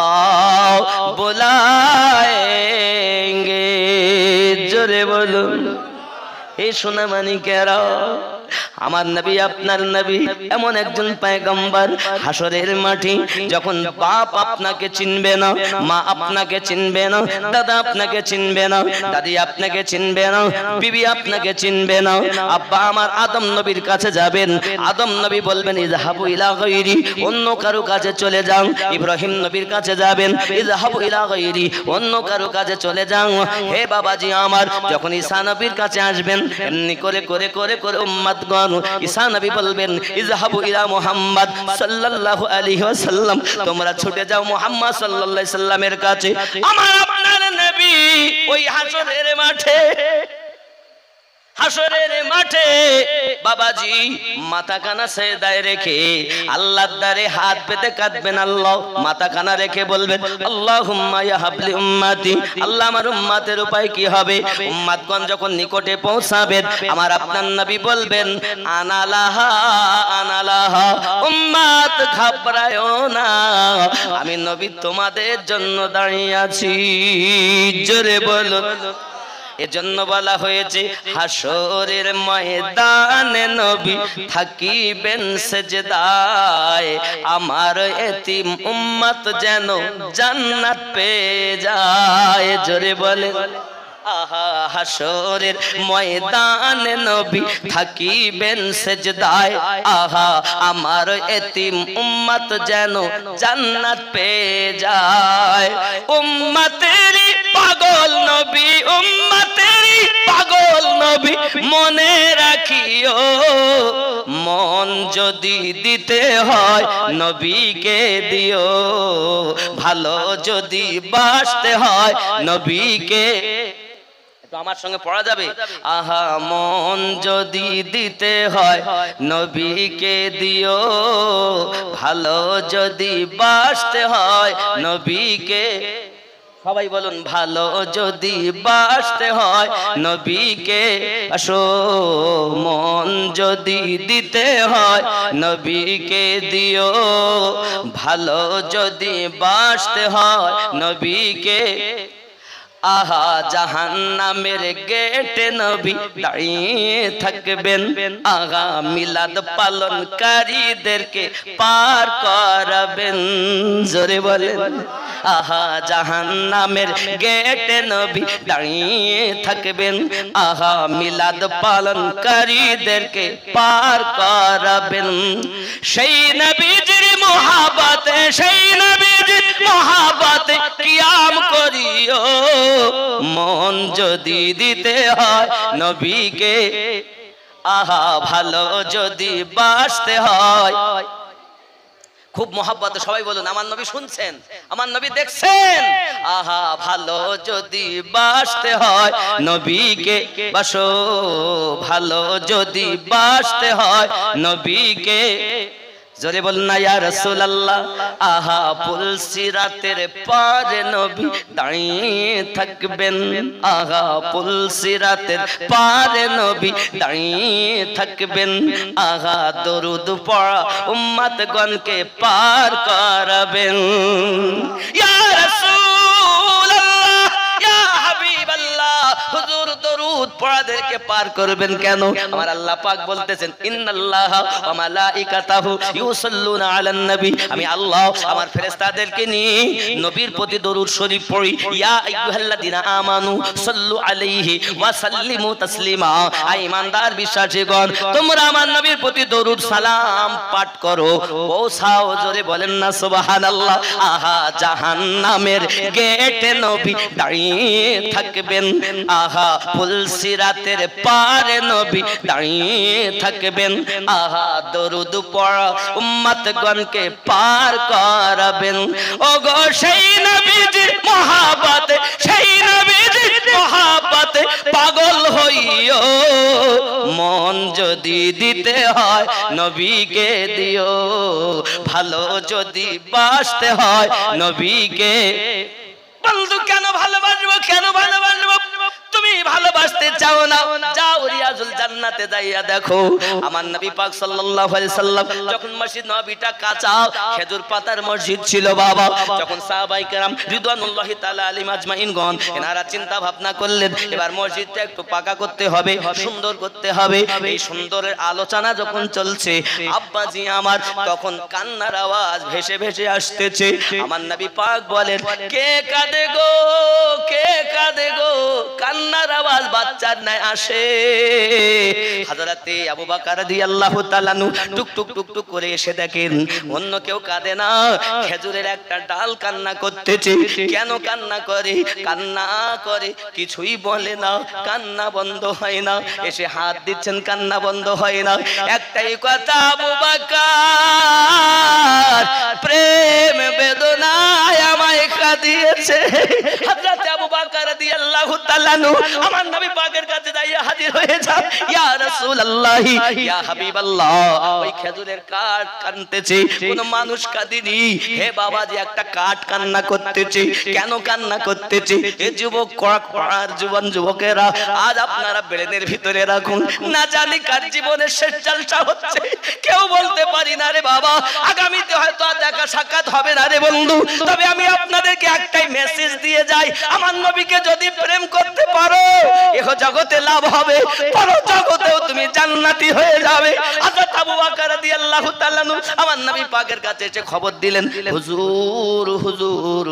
बुलाएंगे जोरे बोलो हे सोना मानी कह रहा আমার নবী আপনার নবী এমন একজন পয়গম্বর হাসরের মাঠে যখন বাপ আপনাকে চিনবে না মা আপনাকে চিনবে না দাদা আপনাকে চিনবে না দাদি আপনাকে চিনবে না বিবি আপনাকে চিনবে না আব্বা আমার আদম নবীর কাছে যাবেন আদম নবী বলবেন ইযহাবু ইলা গায়রি অন্য কারো কাছে চলে যান ইব্রাহিম নবীর কাছে যাবেন ইযহাবু ইলা গায়রি অন্য কারো কাছে চলে যান হে বাবাজি আমার যখন ঈসা নবীর কাছে আসবেন এমনি করে করে করে করে উম্মতগণ ঈসা নবী বলবেন ইযহাবু ইলা মুহাম্মদ সাল্লাল্লাহু আলাইহি ওয়াসাল্লাম তোমরা ছুটে যাও মুহাম্মদ সাল্লাল্লাহু আলাইহি সাল্লামের কাছে আমার আপনার নবী ওই হাসরের মাঠে হাসরের মাঠে বাবাজি মাথা কানা সেজদায় রেখে আল্লাহর দ্বারে হাত পেতে কাঁদবেন আল্লাহ মাথা কানা রেখে বলবেন আল্লাহুম্মা ইয়া হাবলি উম্মতি আল্লাহ আমার উম্মতের উপায় কি হবে উম্মতগণ যখন নিকটে পৌঁছাবেন আমার আপনার নবী বলবেন আনালাহা আনালাহা উম্মত ঘাবড়ায়ো না আমি নবী তোমাদের জন্য দাঁড়িয়ে আছি জোরে বলো এজন্য বলা হয়েছে হাসরের ময়দানে নবী থাকিবেন সেজদায় আমার এতিম উম্মত যেন জান্নাত পেয়ে যায় জোরে বলে আহা হাসরের ময়দানে নবী থাকিবেন সেজদায় আহা আমার এতিম উম্মত যেন জান্নাত পেয়ে যায় উম্মতেরই পাগল নবী উম্মতেরই পাগল নবী নবী মনে রাখিও, মন যদি দিতে হয় নবীকে দিও, ভালো যদি বাসতে হয় নবীকে। তো আমার সঙ্গে পড়া যাবে, আহা মন যদি দিতে হয় নবীকে দিও, ভালো যদি বাসতে হয় নবীকে। সবাই বলুন, ভালো যদি বাসতে হয় নবীকে আসো, মন যদি দিতে হয় নবীকে দিও, ভালো যদি বাসতে হয় নবীকে। আহা জাহান্নামের গেটে নবী দাঁড়িয়ে থাকবেন, আগা মিলাদ পালনকারীদেরকে পার করাবেন। জোরে বলেন, আহা জাহান্নামের গেটে নবী দাঁড়িয়ে থাকবেন, আহা মিলাদ পালনকারীদেরকে পার করাবেন। সেই নবীজির মহাব্বতে, সেই নবীজির মহাব্বতে কিয়াম করিও, মন যদি দিতে হয় নবীকে, আহা ভালো যদি বাসতে হয়। খুব মহাব্বতে সবাই বলুন, আমার নবী শুনছেন, আমার নবী দেখছেন, আহা ভালো যদি বাসতে হয় নবীকে বাসো, ভালো যদি বাসতে হয় নবীকে। জোরে বলুন না ইয়া রাসূলুল্লাহ। আহা পুলসিরাতের পারে নবী দাঁড়িয়ে থাকবেন, আহা পুলসিরাতের পারে নবী দাঁড়িয়ে থাকবেন, আহা দরুদ পড়া উম্মতগণকে পার করাবেন। ইয়া রাসূলুল্লাহ, ইয়া হাবিবাল্লাহ, হুজুর দরুদ পড়াদেরকে পার করবেন কেন? আমার আল্লাহ পাক বলতেছেন, ইন্নাল্লাহা ওয়া মালাইকাতাহু ইউসাল্লুনা আলান নবী, আমি আল্লাহ আমার ফেরেশতাদেরকে নিয়ে নবীর প্রতি দরুদ শরীফ পড়ি। ইয়া আইয়ুহাল্লাযিনা আমানু সাল্লু আলাইহি ওয়া সাল্লিমু তাসলিমা, আই ঈমানদার বিশ্বাসীগণ তোমরা আমার নবীর প্রতি দরুদ সালাম পাঠ করো, পৌঁছাও। জোরে বলেন না সুবহানাল্লাহ। আহা জাহান্নামের গেটে নবী দাঁড়িয়ে থাকবেন, আহা পুলসিরাতের পারে নবী দাঁড়িয়ে থাকবেন, আহা দরুদ পড়া উম্মতগণকে পার করাবেন। ওগো সেই নবীজির মহাব্বতে, সেই নবীজির মহাব্বতে পাগল হইও, মন যদি দিতে হয় নবীকে দিও, ভালো যদি বাসতে হয় নবীকে। বন্ধু কেন ভালোবাসবো, কেন ভালোবাসবো? তুমি ভালোবাসতে চাও না, যাও রিয়াজুল জান্নাতে যাইয়া দেখো, আমার নবী পাক সাল্লাল্লাহু আলাইহি সাল্লাম যখন মসজিদ নববীটা কাঁচা খেজুর পাতার মসজিদ ছিল বাবা, যখন সাহাবায়ে কেরাম রিদওয়ানুল্লাহি তাআলা আলাইহিম আজমাইনগণ এনারা চিন্তা ভাবনা করলেন এবার মসজিদটা একটু পাকা করতে হবে, সুন্দর করতে হবে। এই সুন্দরের আলোচনা যখন চলছে আব্বাজি আমার তখন কান্নার আওয়াজ ভেসে ভেসে আসতেছে। আমার নবী পাক বলেন, কে কাঁদে গো, কে কাঁদে গো? কান্নার আওয়াজ বাচ্চার নাই আসে। হযরতে আবু বকর রাদিয়াল্লাহু তাআলা আনহু টুক টুক টুক টুক করে এসে দেখেন অন্য কেউ কাঁদে না, খেজুরের একটা ডাল কান্না করতেছে। কেন কান্না করে? কান্না করে কিছুই বলে না, কান্না বন্ধ হয় না। এসে হাত দিচ্ছেন, কান্না বন্ধ হয় না। একটাই কথা, আবু বকর প্রেম বেদনায় আমায় কাঁদিয়েছে। হযরতে আবু বকর রাদিয়াল্লাহু তাআলা আনহু আমার নবী পাকের কাছে যাইয়া হাজির হয়ে যান, ইয়া রাসূলুল্লাহ, ইয়া হাবিবাল্লাহ, ওই খেজুরের কাঠ কাঁদতেছে, কোন মানুষ কাঁদেনি। হে বাবাজি, একটা কাঠ কান্না করতেছে। কেন কান্না করতেছে? এ যুবক কড়ার যুবন যুবকেরা, আজ আপনারা ব্রেনের ভিতরে রাখুন, না জানি কার জীবনের শেষ জলসা হচ্ছে, কেউ বলতে পারি না রে বাবা। আগামীতে হয়তো আর দেখা সাক্ষাৎ হবে না রে বন্ধু, তবে আমি আপনাদেরকে একটাই মেসেজ দিয়ে যাই, আমার নবীকে যদি প্রেম করতে পারো এহ জগতে লাভ হবে, পর জগতেও তুমি জান্নাতি হয়ে যাবে। হযরত আবু বকর রাদিয়াল্লাহু তাআলা আনহু আমার নবী পাকের কাছে এসে খবর দিলেন, হুজুর হুজুর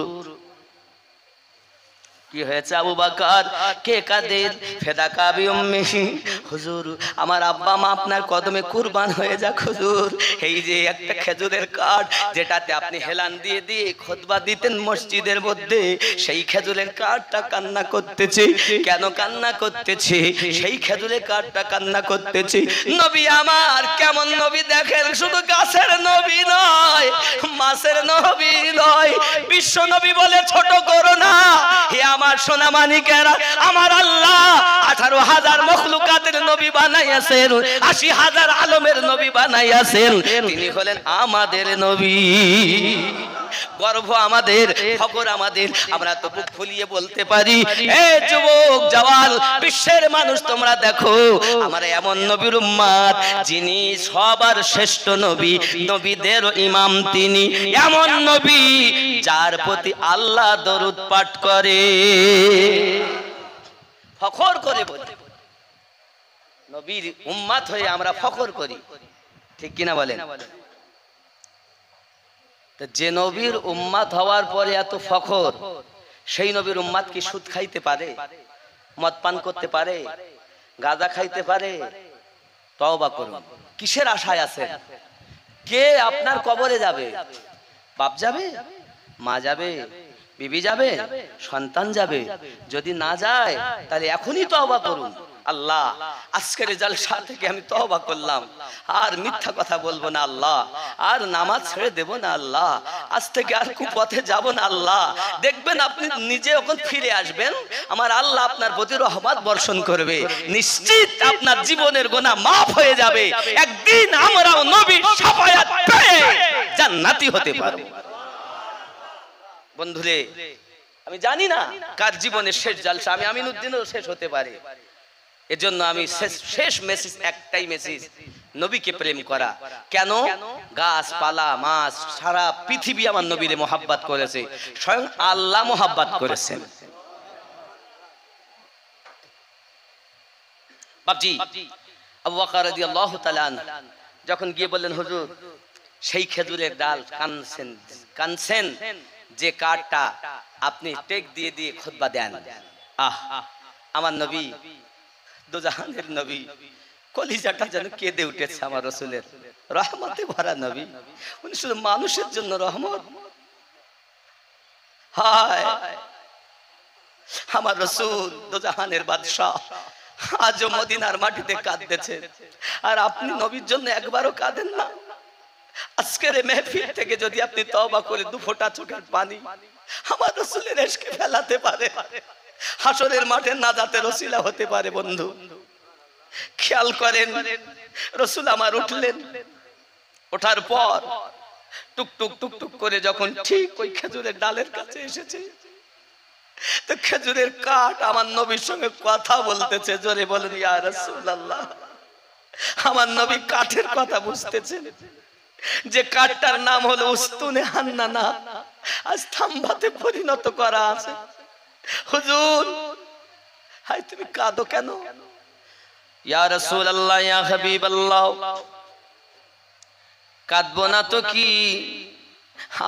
কি হয়েছে আবু বকর? কে কাদের? ফেদাকা বিউম্মিহি, হুজুর আমার আব্বা মা আপনার কদমে কুরবান হয়ে যাক হুজুর। এই যে একটা খেজুরের কাঠ যেটাতে আপনি হেলান দিয়ে দিয়ে খুতবা দিতেন মসজিদের মধ্যে, সেই খেজুরের কাঠটা কান্না করতেছে। কেন কান্না করতেছে? সেই খেজুরের কাঠটা কান্না করতেছে। নবী আমার কেমন নবী দেখেন, শুধু গাছের নবী নয়, মাছের নবী নয়, বিশ্ব নবী বলে ছোট করো না। হে আমার সোনা মানিকেরা, আমার আল্লাহ 18,000 মখলুকাতের নবী বানাইয়াছেন, 80,000 আলমের নবী বানাইয়াছেন, তিনি হলেন আমাদের নবী। গর্ব আমাদের, ফখর আমাদের, আমরা তো বুক ফুলিয়ে বলতে পারি, এ যুবক জওয়ান বিশ্বের মানুষ তোমরা দেখো, আমরা এমন নবীর উম্মত যিনি সবার শ্রেষ্ঠ নবী, নবীদের ইমাম তিনি, এমন নবী যার প্রতি আল্লাহ দরুদ পাঠ করে। ফখর করে বলি, নবীর উম্মত হয়ে আমরা ফখর করি, ঠিক কিনা বলেন? যে নবীর উম্মত হওয়ার পরে এত ফখর, সেই নবীর উম্মত কি সুদ খাইতে পারে, মদ পান করতে পারে, গাঁজা খাইতে পারে? তওবা করুন। কিসের আশায় আছেন? কে আপনার কবরে যাবে? বাপ যাবে, মা যাবে, বিবি যাবে, সন্তান যাবে? যদি না যায় তাহলে এখনই তওবা করুন। আল্লাহ আজকের জালসা থেকে আমি তওবা করলাম, আর মিথ্যা কথা বলবো না আল্লাহ, আর নামাজ ছেড়ে দেব না আল্লাহ, আজ থেকে আর কুপথে যাব না আল্লাহ। দেখবেন আপনি নিজে যখন ফিরে আসবেন, আমার আল্লাহ আপনার প্রতি রহমত বর্ষণ করবে, নিশ্চিত আপনার জীবনের গুনাহ মাফ হয়ে যাবে। একদিন আমরাও নবীর শাফায়াত পেয়ে জান্নাতি হতে পারবো। বন্ধুরে, আমি জানি না কার জীবনের শেষ জালসা, আমি আমিনুদ্দিনও শেষ হতে পারে। এজন্য আমি শেষ মেসেজ একটাই মেসেজ, নবীকে প্রেম করা। কেন? গাছপালা, মাছ, সারা পৃথিবী আমার নবীরে মোহাব্বত করেছে, স্বয়ং আল্লাহ মোহাব্বত করেছেন। বাপজি আবু বকর রাদিয়াল্লাহু তাআলা আনহু যখন গিয়ে বললেন, হুজুর সেই খেজুরের ডাল কানছেন যে কাঠটা আপনি টেক দিয়ে দিয়ে খুতবা দেন, আহ আমার নবী, দোজাহানের নবী, কলিজাটা যেন কেঁদে উঠেছে আমার রাসূলের। রহমতে ভরা নবী, উনি শুধু মানুষের জন্য রহমত। হায় আমার রাসূল দোজাহানের বাদশা আজও মদিনার মাটিতে কাঁদতেছে, আর আপনি নবীর জন্য একবারও কাঁদেন না। আজকের মেহফিল থেকে যদি আপনি তওবা করে 2 ফোঁটা চোখের পানি আমার রাসূলের ইশকে ফেলাতে পারে, হাসরের মাঠে নাজাতের ওসিলা হতে পারে। বন্ধু খেয়াল করেন, রাসূল আমার উঠলেন, ওঠার পর টুকটুক টুকটুক করে যখন ঠিক ওই খেজুরের ডালের কাছে এসেছে, তো খেজুরের কাঠ আমার নবীর সঙ্গে কথা বলতেছে। জোরে বলেন ইয়া রাসূলুল্লাহ। আমার নবী কাঠের কথা বুঝতেছেন, যে কাঠটার নাম হলো উস্তুনে হান্নানা, আজ থাম্বাতে পরিণত করা আছে। হুজুর হাই তুমি কাঁদো কেন? ইয়া রাসূলুল্লাহ, ইয়া হাবিবাল্লাহ, কাঁদবো না তো কি,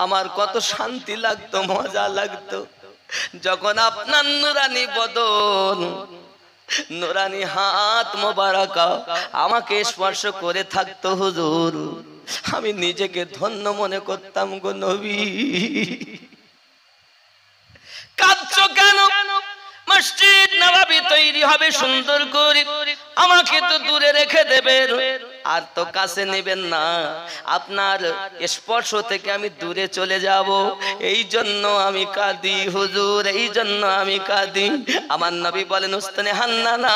আমার কত শান্তি লাগতো, মজা লাগতো যখন আপনার নুরানি বদন, নুরানি হাত মোবারক আমাকে স্পর্শ করে থাকতো। হুজুর আমি নিজেকে ধন্য মনে করতাম গো নবী। কাঁদছো কেন? মসজিদ নববী তৈরি হবে সুন্দর করে, আমাকে তো দূরে রেখে দেবেন, আর তো কাছে নেবেন না, আপনার স্পর্শ থেকে আমি দূরে চলে যাব, এই জন্য আমি কাঁদি হুজুর, এই জন্য আমি কাঁদি। আমার নবী বলেন, উস্তানে হান্নানা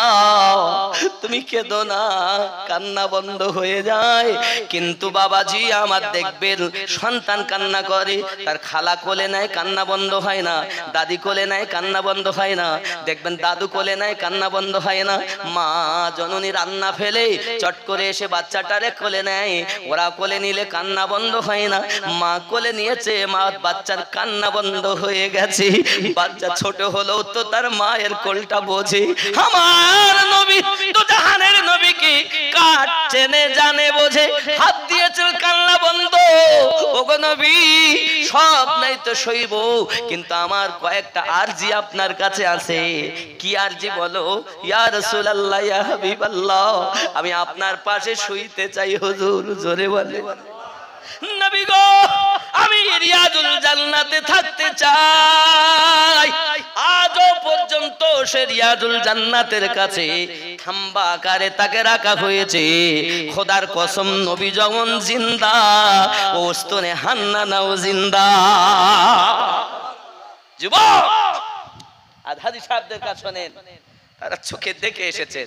তুমি কেঁদো না, কান্না বন্ধ হয়ে যায়। কিন্তু বাবাজি আমার দেখবেন সন্তান কান্না করে, তার খালা কোলে নেয়, কান্না বন্ধ হয় না, দাদি কোলে নেয়, কান্না বন্ধ হয় না, দেখবেন দাদু কোলে নেয়, কান্না বন্ধ হয় না, মা জননী রান্না ফেলে চট করে এসে বাচ্চাটারে কোলে নেয়, ওরা কোলে নিলে কান্না বন্ধ হয় না। মা কোলে নিয়েছে, মা বাচ্চার কান্না বন্ধ হয়ে গেছে। বাচ্চা ছোট হলেও তো তার মায়ের কোলটা বোঝে। আমার নবী দোজাহানের নবী কি কাঠ চেনে জানে বোঝে, হাত দিয়ে বলেছেন কান্না বন্ধ, ওগো নবী সব নাই তো সইব, কিন্তু আমার কয়েকটা আরজি আপনার কাছে আছে। কি আরজি বলো? ইয়া রাসূলুল্লাহ, ইয়া হাবিবাল্লাহ, আমি আপনার পাশে শুইতে চাই হুজুর। জোরে বলে নবী গো, আমি রিয়াজুল জান্নাতে থাকতে চাই। আজও পর্যন্ত সে রিয়াজুল জান্নাতের কাছে খাম্বা আকারে তাকে রাখা হয়েছে। খোদার কসম, নবী যেমন জিন্দা, ও স্তনে হান্নানাও জিন্দা। যুবক, আর হাজী সাহেবদের কাছে শোনেন, তারা চোখে দেখে এসেছে।